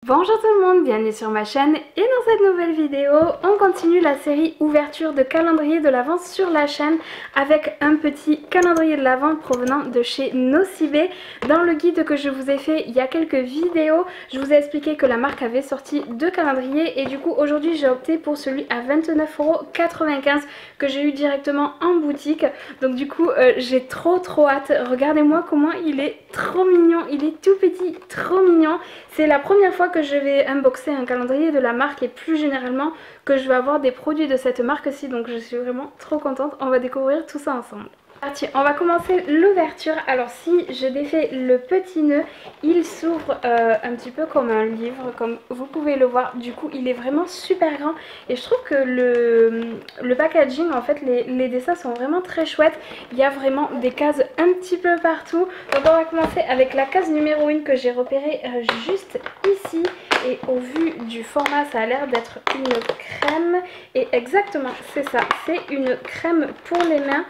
Bonjour tout le monde, bienvenue sur ma chaîne et dans cette nouvelle vidéo, on continue la série ouverture de calendrier de l'Avent sur la chaîne avec un petit calendrier de l'Avent provenant de chez Nocibé. Dans le guide que je vous ai fait il y a quelques vidéos, je vous ai expliqué que la marque avait sorti deux calendriers et du coup aujourd'hui j'ai opté pour celui à 29,95 € que j'ai eu directement en boutique. Donc du coup j'ai trop hâte, regardez-moi comment il est trop mignon, il est tout petit, trop mignon. C'est la première fois que je vais unboxer un calendrier de la marque et plus généralement que je vais avoir des produits de cette marque-ci, donc je suis vraiment trop contente. On va découvrir tout ça ensemble. Parti, on va commencer l'ouverture. Alors si je défais le petit nœud, il s'ouvre un petit peu comme un livre, comme vous pouvez le voir. Du coup il est vraiment super grand et je trouve que le packaging, en fait les dessins sont vraiment très chouettes. Il y a vraiment des cases un petit peu partout. Donc on va commencer avec la case numéro 1 que j'ai repérée juste ici. Et au vu du format, ça a l'air d'être une crème. Et exactement, c'est ça, c'est une crème pour les mains.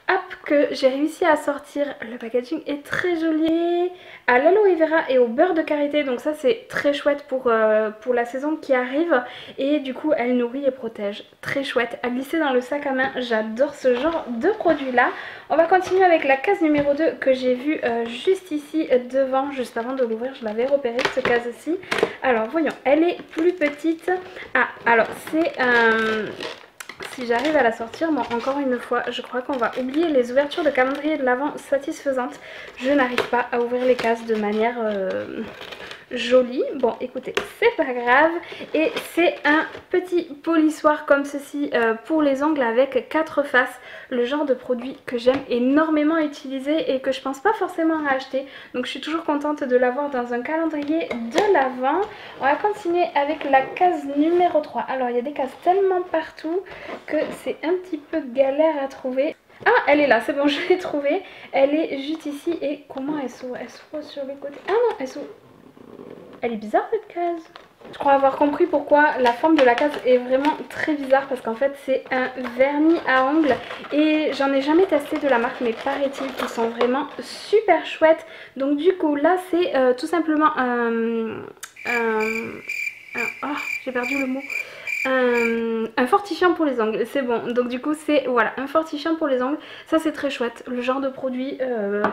Hop, que j'ai réussi à sortir. Le packaging est très joli, à l'aloe vera et au beurre de karité, donc ça c'est très chouette pour la saison qui arrive. Et du coup elle nourrit et protège, très chouette à glisser dans le sac à main. J'adore ce genre de produit là. On va continuer avec la case numéro 2 que j'ai vue juste ici devant, juste avant de l'ouvrir. Je l'avais repérée cette case-ci. Alors voyons, elle est plus petite. Ah, alors c'est si j'arrive à la sortir, bon encore une fois, je crois qu'on va oublier les ouvertures de calendrier de l'Avent satisfaisantes. Je n'arrive pas à ouvrir les cases de manière jolie. Bon écoutez, c'est pas grave. Et c'est un petit polissoir comme ceci pour les ongles avec 4 faces. Le genre de produit que j'aime énormément utiliser et que je pense pas forcément acheter. Donc je suis toujours contente de l'avoir dans un calendrier de l'Avent. On va continuer avec la case numéro 3. Alors il y a des cases tellement partout que c'est un petit peu galère à trouver. Ah, elle est là, c'est bon, je l'ai trouvée. Elle est juste ici. Et comment elle s'ouvre? Elle s'ouvre sur les côtés. Ah non, elle s'ouvre. Elle est bizarre cette case. Je crois avoir compris pourquoi la forme de la case est vraiment très bizarre, parce qu'en fait c'est un vernis à ongles et j'en ai jamais testé de la marque, mais paraît-il qu'ils sont vraiment super chouettes. Donc du coup là c'est tout simplement oh, j'ai perdu le mot. Un fortifiant pour les ongles, c'est bon. Donc du coup c'est voilà, un fortifiant pour les ongles. Ça c'est très chouette, le genre de produit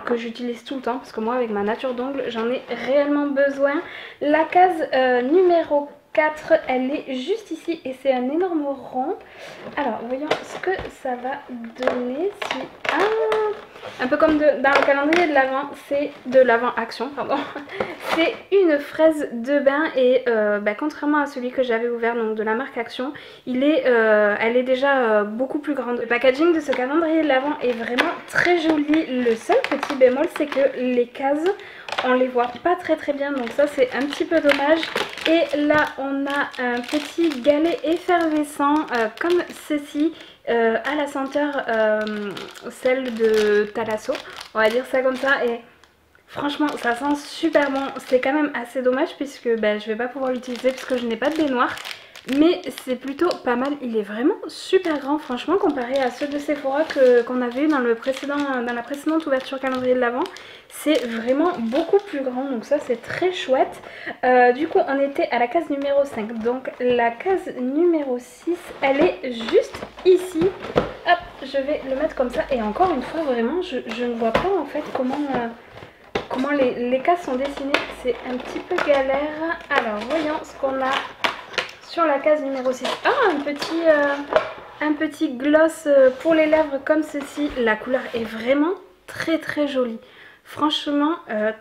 que j'utilise tout le temps, parce que moi avec ma nature d'ongles j'en ai réellement besoin. La case numéro 4, elle est juste ici et c'est un énorme rond. Alors voyons ce que ça va donner si... Ah, un peu comme dans le calendrier de l'Avent, c'est de l'Avent Action, pardon. C'est une fraise de bain et contrairement à celui que j'avais ouvert, donc de la marque Action, elle est déjà beaucoup plus grande. Le packaging de ce calendrier de l'Avent est vraiment très joli. Le seul petit bémol, c'est que les cases, on les voit pas très bien, donc ça c'est un petit peu dommage. Et là on a un petit galet effervescent comme ceci, à la senteur celle de Thalasso, on va dire ça comme ça. Et franchement ça sent super bon. C'est quand même assez dommage puisque je vais pas pouvoir l'utiliser puisque je n'ai pas de baignoire. Mais c'est plutôt pas mal, il est vraiment super grand franchement comparé à ceux de Sephora qu'on avait eu dans la précédente ouverture calendrier de l'Avent. C'est vraiment beaucoup plus grand, donc ça c'est très chouette. Du coup on était à la case numéro 5, donc la case numéro 6 elle est juste ici. Hop, je vais le mettre comme ça et encore une fois vraiment je ne vois pas en fait comment les cases sont dessinées, c'est un petit peu galère. Alors voyons ce qu'on a sur la case numéro 6. Ah, un petit gloss pour les lèvres comme ceci. La couleur est vraiment très jolie. Franchement,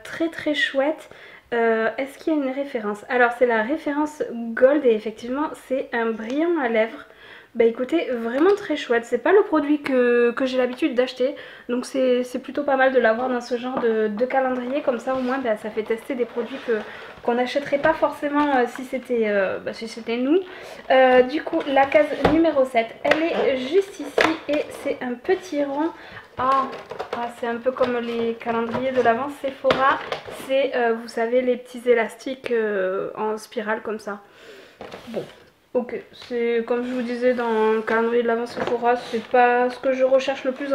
très chouette. Est-ce qu'il y a une référence? Alors, c'est la référence Gold et effectivement, c'est un brillant à lèvres. Bah écoutez, vraiment très chouette. C'est pas le produit que j'ai l'habitude d'acheter, donc c'est plutôt pas mal de l'avoir dans ce genre de calendrier. Comme ça au moins ça fait tester des produits qu'on n'achèterait pas forcément si c'était nous. Du coup la case numéro 7 elle est juste ici et c'est un petit rond. C'est un peu comme les calendriers de l'Avent Sephora. C'est vous savez les petits élastiques en spirale comme ça. Bon, ok, c'est comme je vous disais dans le calendrier de l'Avent Sephora, c'est pas ce que je recherche le plus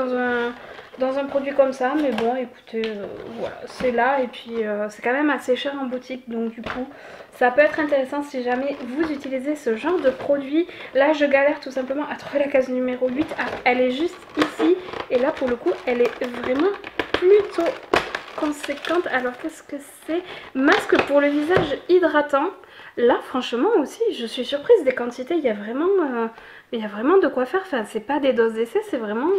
dans un produit comme ça. Mais bon, écoutez, voilà, c'est là. Et puis c'est quand même assez cher en boutique. Donc du coup, ça peut être intéressant si jamais vous utilisez ce genre de produit. Là, je galère tout simplement à trouver la case numéro 8. Ah, elle est juste ici. Et là, pour le coup, elle est vraiment plutôt conséquente. Alors, qu'est-ce que c'est? Masque pour le visage hydratant. Là, franchement aussi, je suis surprise des quantités. Il y a vraiment de quoi faire. Enfin, c'est pas des doses d'essai, c'est vraiment...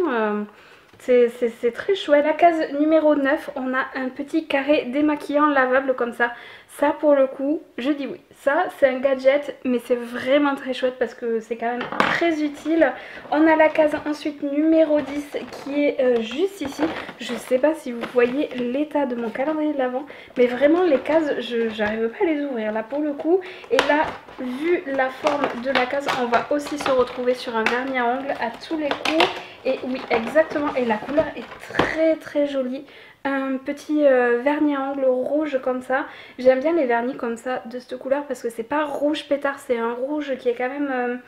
c'est très chouette. La case numéro 9, on a un petit carré démaquillant lavable comme ça. Ça, pour le coup, je dis oui. Ça, c'est un gadget, mais c'est vraiment très chouette parce que c'est quand même très utile. On a la case ensuite numéro 10 qui est juste ici. Je sais pas si vous voyez l'état de mon calendrier de l'Avent, mais vraiment les cases, j'arrive pas à les ouvrir là pour le coup. Et là, vu la forme de la case, on va aussi se retrouver sur un vernis à ongles à tous les coups. Et oui, exactement, et la couleur est très très jolie. Un petit vernis à ongles rouge comme ça. J'aime bien les vernis comme ça de cette couleur parce que c'est pas rouge pétard, c'est un rouge qui est quand même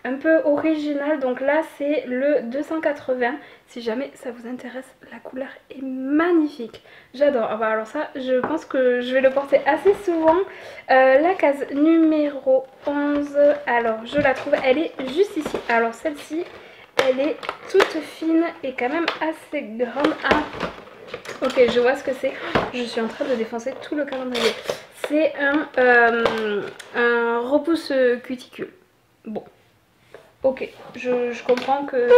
un peu original. Donc là c'est le 280. Si jamais ça vous intéresse, la couleur est magnifique. J'adore. Ah bah alors ça, je pense que je vais le porter assez souvent. La case numéro 11, alors je la trouve, elle est juste ici. Alors celle-ci, elle est toute fine et quand même assez grande. Ah, ok, je vois ce que c'est. Je suis en train de défoncer tout le calendrier. C'est un repousse cuticule. Bon, ok, je comprends que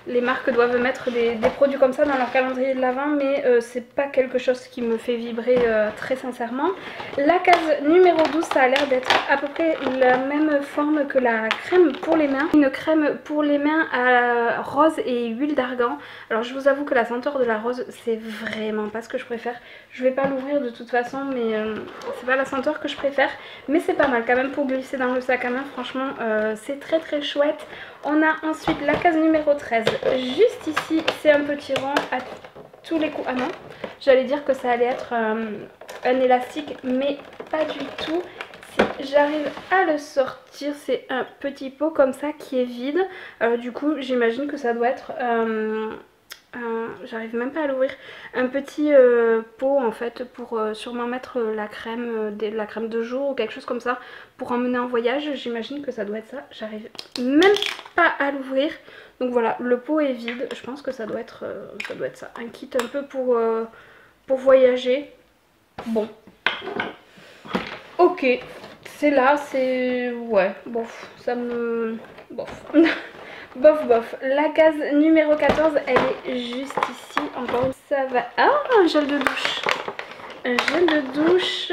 les marques doivent mettre des produits comme ça dans leur calendrier de l'Avent, mais c'est pas quelque chose qui me fait vibrer très sincèrement. La case numéro 12, ça a l'air d'être à peu près la même forme que la crème pour les mains. Une crème pour les mains à rose et huile d'argan. Alors je vous avoue que la senteur de la rose, c'est vraiment pas ce que je préfère. Je vais pas l'ouvrir de toute façon, mais c'est pas la senteur que je préfère. Mais c'est pas mal quand même pour glisser dans le sac à main, franchement c'est très très chouette. On a ensuite la case numéro 13, juste ici, c'est un petit rond à tous les coups. Ah non, j'allais dire que ça allait être un élastique, mais pas du tout. Si j'arrive à le sortir, c'est un petit pot comme ça qui est vide. Du coup, j'imagine que ça doit être... j'arrive même pas à l'ouvrir, un petit pot en fait pour sûrement mettre la crème de jour ou quelque chose comme ça pour emmener en voyage. J'imagine que ça doit être ça, j'arrive même pas à l'ouvrir. Donc voilà, le pot est vide, je pense que ça doit être ça, un kit un peu pour voyager. Bon, ok, c'est là, c'est... ouais, bof, ça me... bof. Bof bof. La case numéro 14, elle est juste ici. Encore ça va... Ah, un gel de douche. Un gel de douche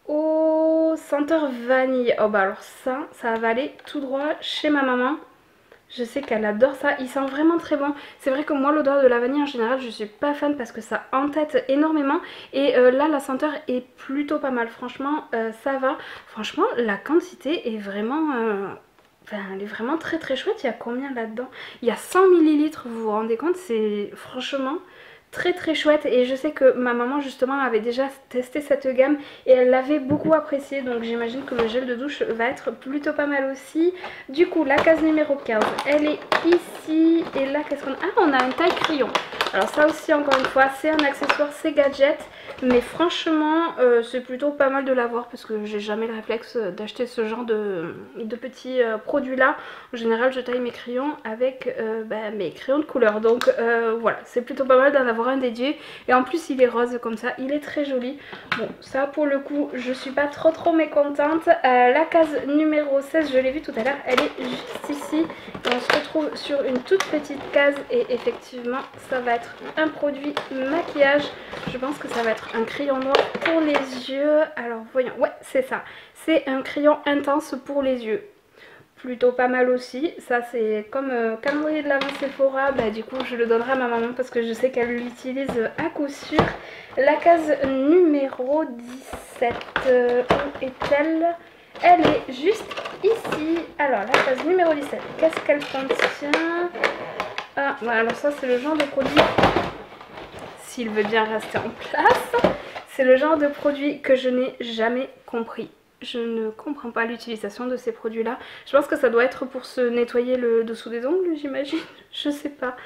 au senteur vanille. Oh bah alors ça va aller tout droit chez ma maman. Je sais qu'elle adore ça, il sent vraiment très bon. C'est vrai que moi l'odeur de la vanille en général je suis pas fan parce que ça entête énormément. Et là la senteur est plutôt pas mal, franchement ça va. Franchement la quantité est vraiment... enfin, elle est vraiment très très chouette. Il y a combien là-dedans? Il y a 100 ml, vous vous rendez compte? C'est franchement très très chouette. Et je sais que ma maman justement avait déjà testé cette gamme et elle l'avait beaucoup appréciée. Donc j'imagine que le gel de douche va être plutôt pas mal aussi. Du coup la case numéro 15, elle est ici. Et là qu'est-ce qu'on a? Ah, on a un taille crayon. Alors ça aussi encore une fois c'est un accessoire, c'est gadget. Mais franchement c'est plutôt pas mal de l'avoir parce que j'ai jamais le réflexe d'acheter ce genre de petits produits là. En général je taille mes crayons avec mes crayons de couleur. Donc voilà, c'est plutôt pas mal d'en avoir un dédié. Et en plus il est rose comme ça, il est très joli. Bon ça pour le coup je suis pas trop mécontente. La case numéro 16, je l'ai vu tout à l'heure, elle est juste ici. Et on se retrouve sur une toute petite case et effectivement ça va être un produit maquillage. Je pense que ça va être un crayon noir pour les yeux. Alors voyons, ouais c'est ça. C'est un crayon intense pour les yeux. Plutôt pas mal aussi. Ça c'est comme calendrier de l'Avent Sephora. Bah, du coup je le donnerai à ma maman parce que je sais qu'elle l'utilise à coup sûr. La case numéro 17, où est-elle? Elle est juste ici. Alors la case numéro 17, qu'est-ce qu'elle contient? Ah, voilà, alors ça c'est le genre de produit, s'il veut bien rester en place, c'est le genre de produit que je n'ai jamais compris. Je ne comprends pas l'utilisation de ces produits là. Je pense que ça doit être pour se nettoyer le dessous des ongles, j'imagine. Je sais pas.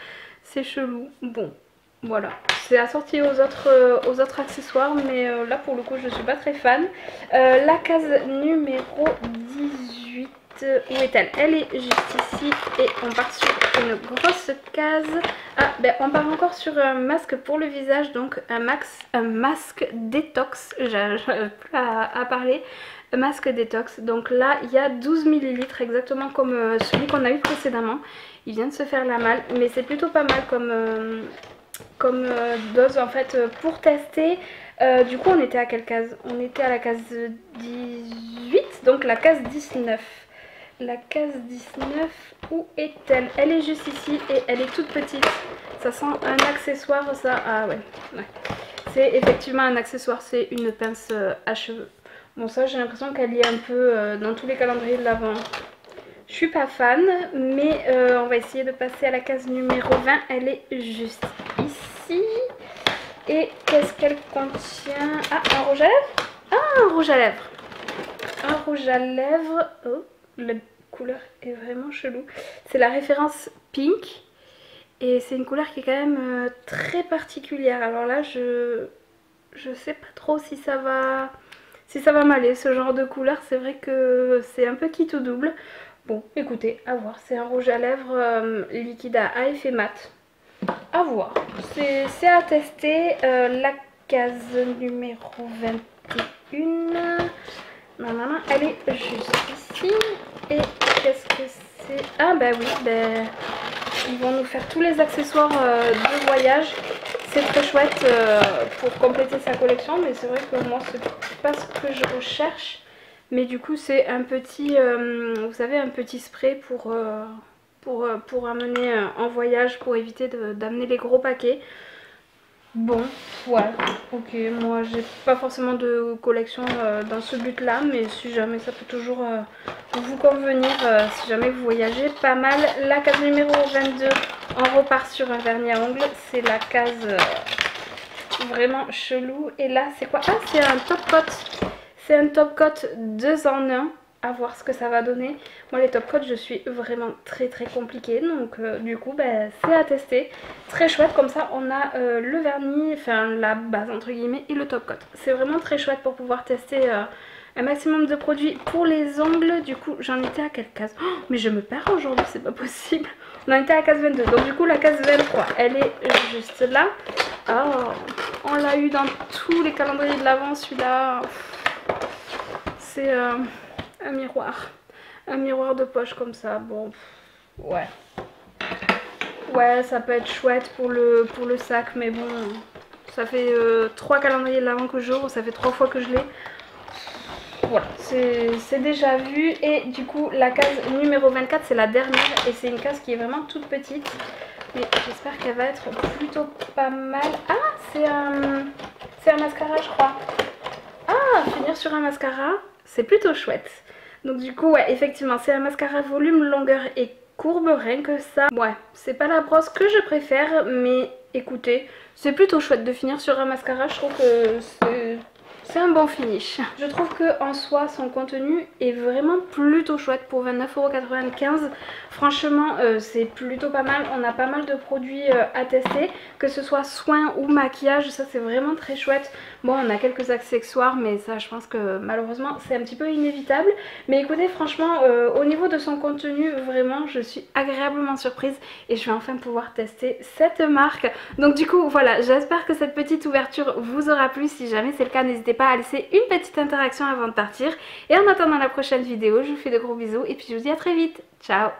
C'est chelou. Bon, voilà. C'est assorti aux autres accessoires, mais là pour le coup je suis pas très fan. La case numéro 18, où est-elle? Elle est juste ici et on part sur une grosse case. Ah, ben on part encore sur un masque pour le visage, donc un masque détox. J'arrive plus à parler. Un masque détox. Donc là il y a 12 ml exactement comme celui qu'on a eu précédemment. Il vient de se faire la malle, mais c'est plutôt pas mal comme dose en fait pour tester. Du coup on était à quelle case? On était à la case 18, donc la case 19. La case 19, où est-elle? Elle est juste ici et elle est toute petite. Ça sent un accessoire ça. Ah ouais, ouais. C'est effectivement un accessoire, c'est une pince à cheveux. Bon ça j'ai l'impression qu'elle y est un peu dans tous les calendriers de l'Avent. Je suis pas fan, mais on va essayer de passer à la case numéro 20. Elle est juste ici. Et qu'est-ce qu'elle contient? Ah, un rouge à lèvres? Ah, un rouge à lèvres. Un rouge à lèvres. Oh, la couleur est vraiment chelou. C'est la référence Pink. Et c'est une couleur qui est quand même très particulière. Alors là, je sais pas trop si ça va m'aller. Ce genre de couleur, c'est vrai que c'est un peu qui tout double. Bon, écoutez, à voir. C'est un rouge à lèvres liquide à effet mat. À voir. C'est à tester. La case numéro 21. Nanana, elle est juste ici. Et qu'est-ce que c'est? Ah bah oui, bah, ils vont nous faire tous les accessoires de voyage. C'est très chouette pour compléter sa collection. Mais c'est vrai que moi, c'est pas ce que je recherche. Mais du coup c'est un petit, vous savez, un petit spray pour amener en voyage, pour éviter d'amener les gros paquets. Bon, ouais, ok, moi j'ai pas forcément de collection dans ce but là, mais si jamais ça peut toujours vous convenir, si jamais vous voyagez pas mal. La case numéro 22, on repart sur un vernis à ongles, c'est la case vraiment chelou. Et là c'est quoi? Ah, c'est un top coat. C'est un top coat 2 en 1, à voir ce que ça va donner. Moi les top coats je suis vraiment très compliquée, donc du coup bah, c'est à tester. Très chouette, comme ça on a le vernis, enfin la base entre guillemets, et le top coat. C'est vraiment très chouette pour pouvoir tester un maximum de produits pour les ongles. Du coup j'en étais à quelle case? Oh, mais je me perds aujourd'hui, c'est pas possible. On en était à la case 22, donc du coup la case 23 elle est juste là. Oh, on l'a eu dans tous les calendriers de l'Avent celui-là. C'est un miroir de poche comme ça. Bon, ouais, ouais, ça peut être chouette pour le sac, mais bon, ça fait 3 calendriers de l'Avent que j'ouvre, ça fait 3 fois que je l'ai. Voilà, c'est déjà vu. Et du coup la case numéro 24 c'est la dernière, et c'est une case qui est vraiment toute petite, mais j'espère qu'elle va être plutôt pas mal. Ah, c'est un mascara je crois. Ah, finir sur un mascara, c'est plutôt chouette. Donc du coup, ouais, effectivement, c'est un mascara volume, longueur et courbe, rien que ça. Ouais, c'est pas la brosse que je préfère, mais écoutez, c'est plutôt chouette de finir sur un mascara. Je trouve que c'est un bon finish. Je trouve que en soi, son contenu est vraiment plutôt chouette pour 29,95 €. Franchement, c'est plutôt pas mal. On a pas mal de produits à tester, que ce soit soins ou maquillage. Ça, c'est vraiment très chouette. Bon, on a quelques accessoires, mais ça, je pense que malheureusement, c'est un petit peu inévitable. Mais écoutez, franchement, au niveau de son contenu, vraiment, je suis agréablement surprise. Et je vais enfin pouvoir tester cette marque. Donc du coup, voilà, j'espère que cette petite ouverture vous aura plu. Si jamais c'est le cas, n'hésitez pas à laisser une petite interaction avant de partir. Et en attendant la prochaine vidéo, je vous fais de gros bisous et puis je vous dis à très vite. Ciao!